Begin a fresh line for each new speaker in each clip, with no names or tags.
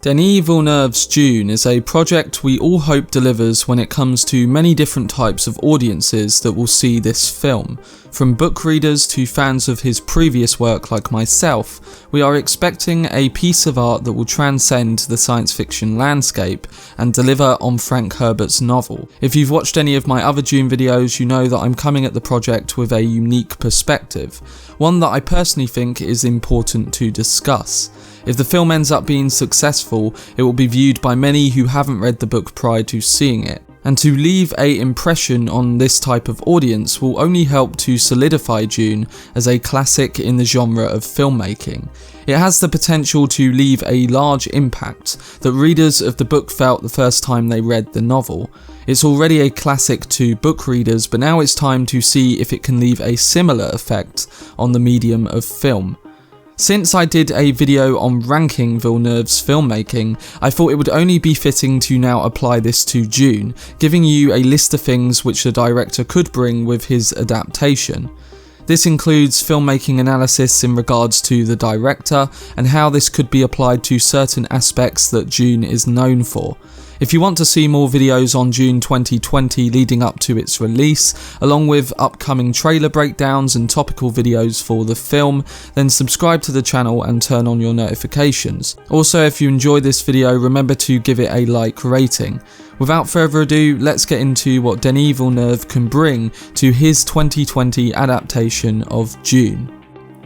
Denis Villeneuve's Dune is a project we all hope delivers when it comes to many different types of audiences that will see this film. From book readers to fans of his previous work like myself, we are expecting a piece of art that will transcend the science fiction landscape and deliver on Frank Herbert's novel. If you've watched any of my other Dune videos, you know that I'm coming at the project with a unique perspective, one that I personally think is important to discuss. If the film ends up being successful, it will be viewed by many who haven't read the book prior to seeing it. And to leave an impression on this type of audience will only help to solidify Dune as a classic in the genre of filmmaking. It has the potential to leave a large impact that readers of the book felt the first time they read the novel. It's already a classic to book readers, but now it's time to see if it can leave a similar effect on the medium of film. Since I did a video on ranking Villeneuve's filmmaking, I thought it would only be fitting to now apply this to Dune, giving you a list of things which the director could bring with his adaptation. This includes filmmaking analysis in regards to the director and how this could be applied to certain aspects that Dune is known for. If you want to see more videos on Dune 2020 leading up to its release, along with upcoming trailer breakdowns and topical videos for the film, then subscribe to the channel and turn on your notifications. Also, if you enjoyed this video, remember to give it a like rating. Without further ado, let's get into what Denis Villeneuve can bring to his 2020 adaptation of Dune.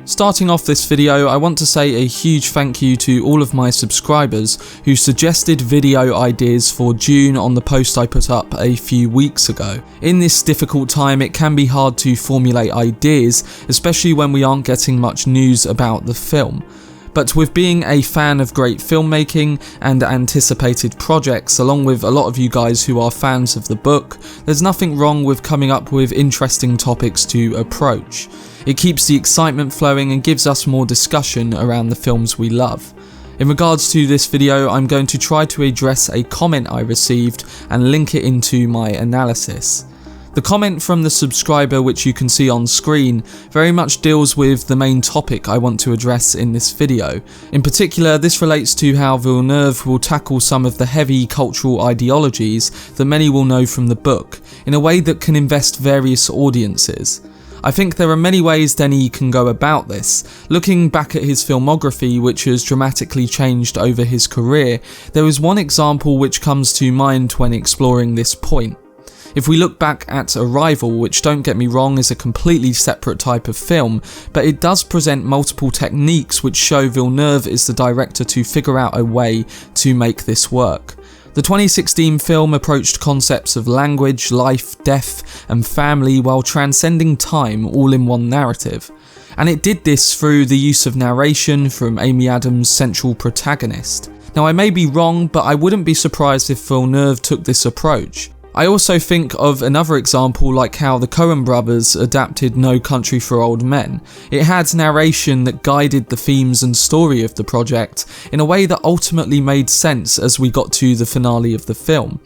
Starting off this video, I want to say a huge thank you to all of my subscribers who suggested video ideas for Dune on the post I put up a few weeks ago. In this difficult time, it can be hard to formulate ideas, especially when we aren't getting much news about the film. But with being a fan of great filmmaking and anticipated projects, along with a lot of you guys who are fans of the book, there's nothing wrong with coming up with interesting topics to approach. It keeps the excitement flowing and gives us more discussion around the films we love. In regards to this video, I'm going to try to address a comment I received and link it into my analysis. The comment from the subscriber, which you can see on screen, very much deals with the main topic I want to address in this video. In particular, this relates to how Villeneuve will tackle some of the heavy cultural ideologies that many will know from the book, in a way that can invest various audiences. I think there are many ways Denis can go about this. Looking back at his filmography, which has dramatically changed over his career, there is one example which comes to mind when exploring this point. If we look back at Arrival, which, don't get me wrong, is a completely separate type of film, but it does present multiple techniques which show Villeneuve is the director to figure out a way to make this work. The 2016 film approached concepts of language, life, death, and family while transcending time all in one narrative. And it did this through the use of narration from Amy Adams' central protagonist. Now, I may be wrong, but I wouldn't be surprised if Villeneuve took this approach. I also think of another example like how the Coen brothers adapted No Country for Old Men. It had narration that guided the themes and story of the project in a way that ultimately made sense as we got to the finale of the film.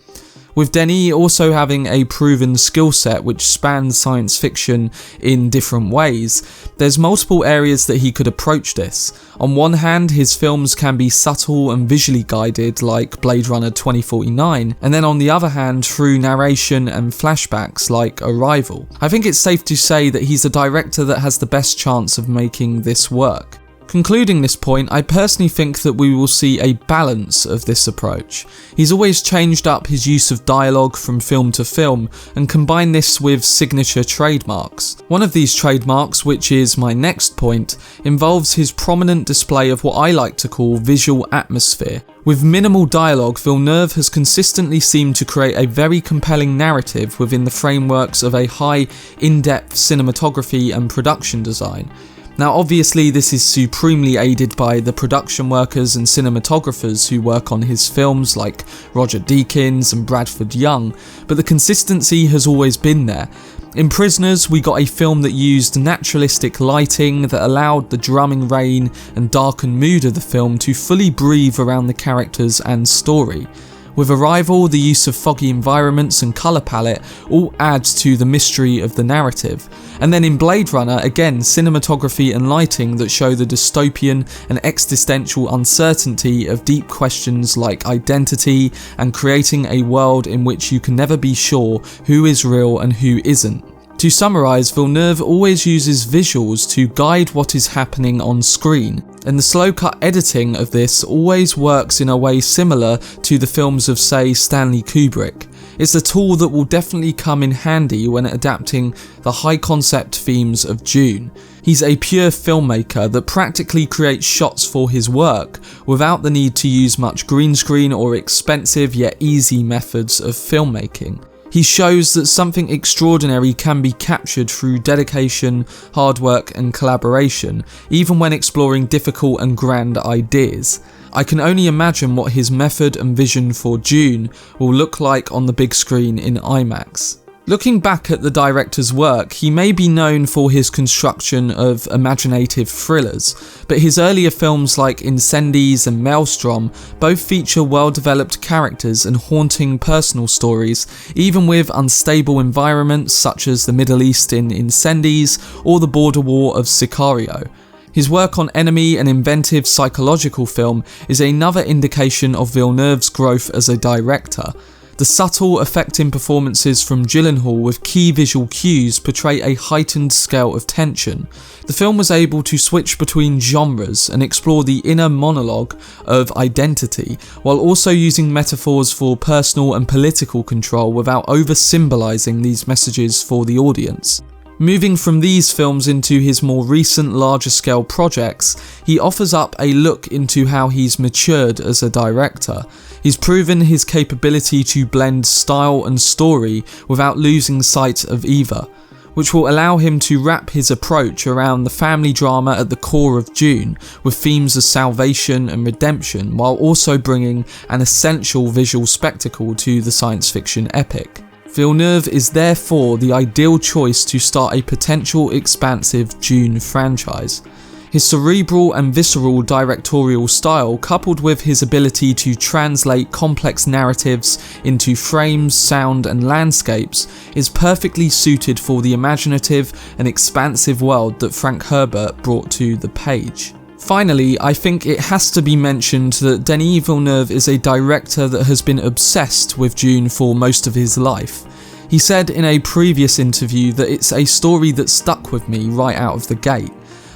With Denis also having a proven skill set which spans science fiction in different ways, there's multiple areas that he could approach this. On one hand, his films can be subtle and visually guided like Blade Runner 2049, and then on the other hand through narration and flashbacks like Arrival. I think it's safe to say that he's a director that has the best chance of making this work. Concluding this point, I personally think that we will see a balance of this approach. He's always changed up his use of dialogue from film to film and combined this with signature trademarks. One of these trademarks, which is my next point, involves his prominent display of what I like to call visual atmosphere. With minimal dialogue, Villeneuve has consistently seemed to create a very compelling narrative within the frameworks of a high, in-depth cinematography and production design. Now obviously this is supremely aided by the production workers and cinematographers who work on his films like Roger Deakins and Bradford Young, but the consistency has always been there. In Prisoners, we got a film that used naturalistic lighting that allowed the drumming rain and darkened mood of the film to fully breathe around the characters and story. With Arrival, the use of foggy environments and colour palette all adds to the mystery of the narrative. And then in Blade Runner, again, cinematography and lighting that show the dystopian and existential uncertainty of deep questions like identity and creating a world in which you can never be sure who is real and who isn't. To summarise, Villeneuve always uses visuals to guide what is happening on screen, and the slow cut editing of this always works in a way similar to the films of, say, Stanley Kubrick. It's a tool that will definitely come in handy when adapting the high concept themes of Dune. He's a pure filmmaker that practically creates shots for his work without the need to use much green screen or expensive yet easy methods of filmmaking. He shows that something extraordinary can be captured through dedication, hard work and collaboration, even when exploring difficult and grand ideas. I can only imagine what his method and vision for Dune will look like on the big screen in IMAX. Looking back at the director's work, he may be known for his construction of imaginative thrillers, but his earlier films like Incendies and Maelstrom both feature well-developed characters and haunting personal stories, even with unstable environments such as the Middle East in Incendies or the border war of Sicario. His work on Enemy, an inventive psychological film, is another indication of Villeneuve's growth as a director. The subtle, affecting performances from Gyllenhaal with key visual cues portray a heightened scale of tension. The film was able to switch between genres and explore the inner monologue of identity, while also using metaphors for personal and political control without over-symbolising these messages for the audience. Moving from these films into his more recent larger scale projects, he offers up a look into how he's matured as a director. He's proven his capability to blend style and story without losing sight of either, which will allow him to wrap his approach around the family drama at the core of Dune, with themes of salvation and redemption, while also bringing an essential visual spectacle to the science fiction epic. Villeneuve is therefore the ideal choice to start a potential expansive Dune franchise. His cerebral and visceral directorial style, coupled with his ability to translate complex narratives into frames, sound and landscapes, is perfectly suited for the imaginative and expansive world that Frank Herbert brought to the page. Finally, I think it has to be mentioned that Denis Villeneuve is a director that has been obsessed with Dune for most of his life. He said in a previous interview that it's a story that stuck with me right out of the gate.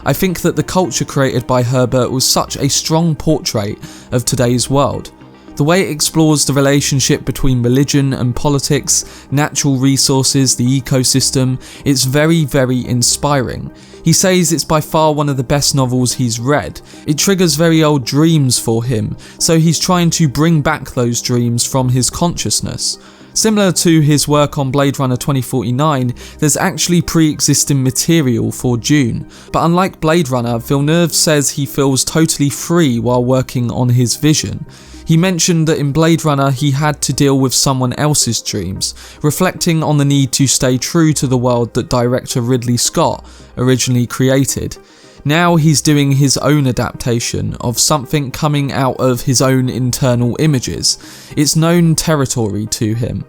I think that the culture created by Herbert was such a strong portrait of today's world. The way it explores the relationship between religion and politics, natural resources, the ecosystem, it's very, very inspiring. He says it's by far one of the best novels he's read. It triggers very old dreams for him, so he's trying to bring back those dreams from his consciousness. Similar to his work on Blade Runner 2049, there's actually pre-existing material for Dune, but unlike Blade Runner, Villeneuve says he feels totally free while working on his vision. He mentioned that in Blade Runner he had to deal with someone else's dreams, reflecting on the need to stay true to the world that director Ridley Scott originally created. Now he's doing his own adaptation of something coming out of his own internal images. It's known territory to him.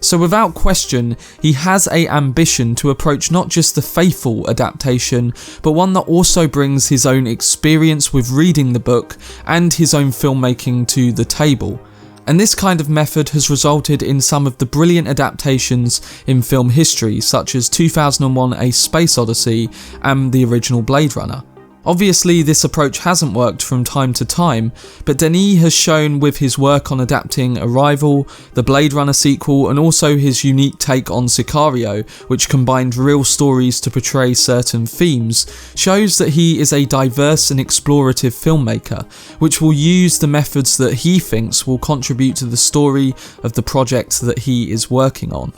So without question, he has an ambition to approach not just the faithful adaptation, but one that also brings his own experience with reading the book and his own filmmaking to the table. And this kind of method has resulted in some of the brilliant adaptations in film history, such as 2001: A Space Odyssey and the original Blade Runner. Obviously, this approach hasn't worked from time to time, but Denis has shown with his work on adapting Arrival, the Blade Runner sequel, and also his unique take on Sicario, which combined real stories to portray certain themes, shows that he is a diverse and explorative filmmaker, which will use the methods that he thinks will contribute to the story of the project that he is working on.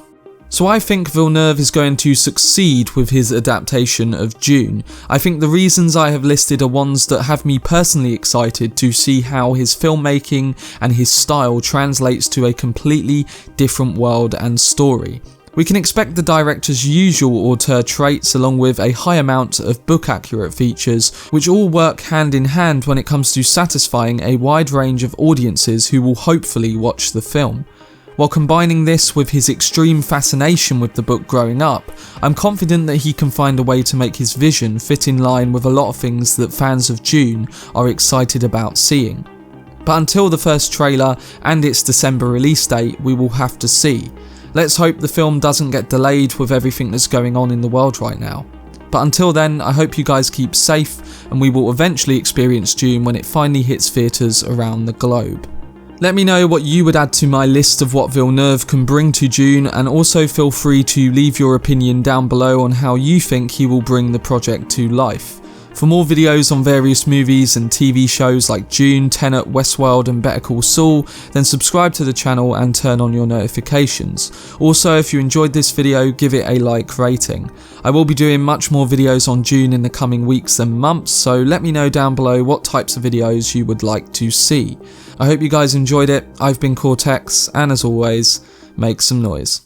So I think Villeneuve is going to succeed with his adaptation of Dune. I think the reasons I have listed are ones that have me personally excited to see how his filmmaking and his style translates to a completely different world and story. We can expect the director's usual auteur traits along with a high amount of book-accurate features, which all work hand in hand when it comes to satisfying a wide range of audiences who will hopefully watch the film. While combining this with his extreme fascination with the book growing up, I'm confident that he can find a way to make his vision fit in line with a lot of things that fans of Dune are excited about seeing. But until the first trailer and its December release date, we will have to see. Let's hope the film doesn't get delayed with everything that's going on in the world right now. But until then, I hope you guys keep safe and we will eventually experience Dune when it finally hits theatres around the globe. Let me know what you would add to my list of what Villeneuve can bring to Dune, and also feel free to leave your opinion down below on how you think he will bring the project to life. For more videos on various movies and TV shows like Dune, TENET, Westworld and Better Call Saul, then subscribe to the channel and turn on your notifications. Also, if you enjoyed this video, give it a like rating. I will be doing much more videos on Dune in the coming weeks and months, so let me know down below what types of videos you would like to see. I hope you guys enjoyed it. I've been Cortex, and as always, make some noise.